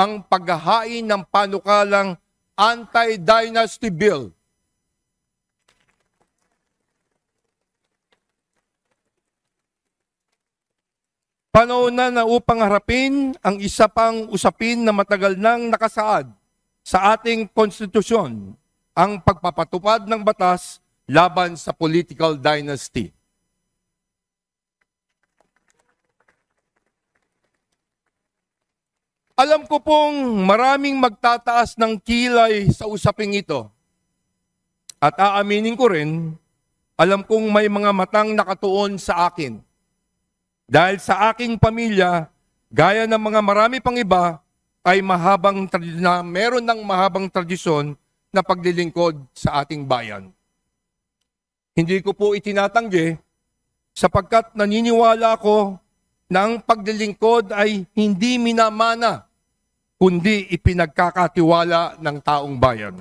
ang paghahain ng panukalang Anti-Dynasty Bill. Panahon na upang harapin ang isa pang usapin na matagal nang nakasaad sa ating konstitusyon, ang pagpapatupad ng batas laban sa political dynasty. Alam ko pong maraming magtataas ng kilay sa usaping ito. At aaminin ko rin, alam kong may mga matang nakatuon sa akin. Dahil sa aking pamilya, gaya ng mga marami pang iba, ay meron ng mahabang tradisyon na paglilingkod sa ating bayan. Hindi ko po itinatanggi sapagkat naniniwala ako na ang paglilingkod ay hindi minamana, kundi ipinagkakatiwala ng taong bayan.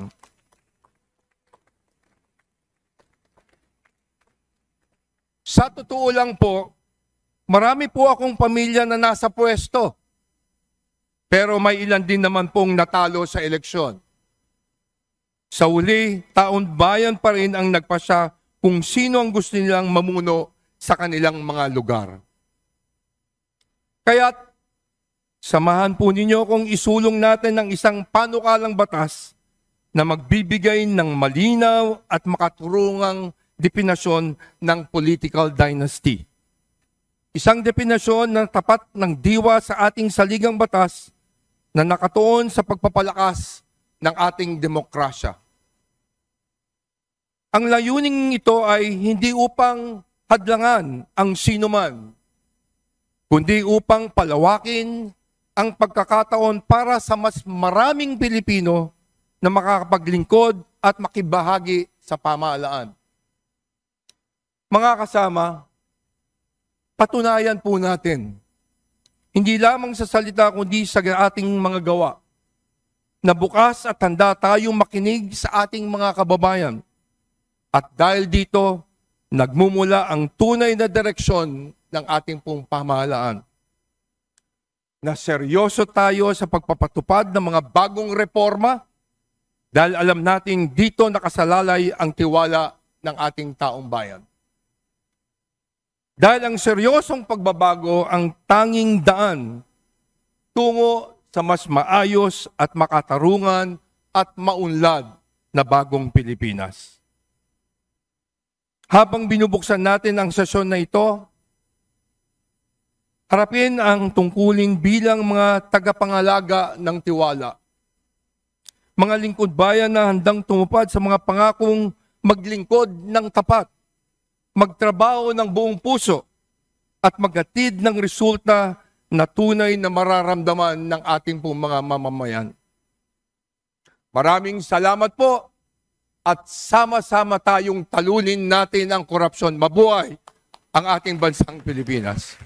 Sa totoo lang po, marami po akong pamilya na nasa pwesto. Pero may ilan din naman pong natalo sa eleksyon. Sa uli, taong bayan pa rin ang nagpasya kung sino ang gusto nilang mamuno sa kanilang mga lugar. Kaya't, samahan po ninyo kung isulong natin ng isang panukalang batas na magbibigay ng malinaw at makaturungang definasyon ng political dynasty. Isang definasyon na tapat ng diwa sa ating saligang batas na nakatuon sa pagpapalakas ng ating demokrasya. Ang layuning ito ay hindi upang hadlangan ang sinuman, kundi upang palawakin ang pagkakataon para sa mas maraming Pilipino na makakapaglingkod at makibahagi sa pamahalaan. Mga kasama, patunayan po natin, hindi lamang sa salita kundi sa ating mga gawa, na bukas at handa tayong makinig sa ating mga kababayan. At dahil dito, nagmumula ang tunay na direksyon ng ating pong pamahalaan. Na seryoso tayo sa pagpapatupad ng mga bagong reforma dahil alam natin dito nakasalalay ang tiwala ng ating taong bayan. Dahil ang seryosong pagbabago ang tanging daan tungo sa mas maayos at makatarungan at maunlad na bagong Pilipinas. Habang binubuksan natin ang sesyon na ito, harapin ang tungkulin bilang mga tagapangalaga ng tiwala. Mga lingkod bayan na handang tumupad sa mga pangakong maglingkod ng tapat, magtrabaho ng buong puso, at maghatid ng resulta na tunay na mararamdaman ng ating pong mga mamamayan. Maraming salamat po at sama-sama tayong talunin natin ang korupsyon. Mabuhay ang ating bansang Pilipinas.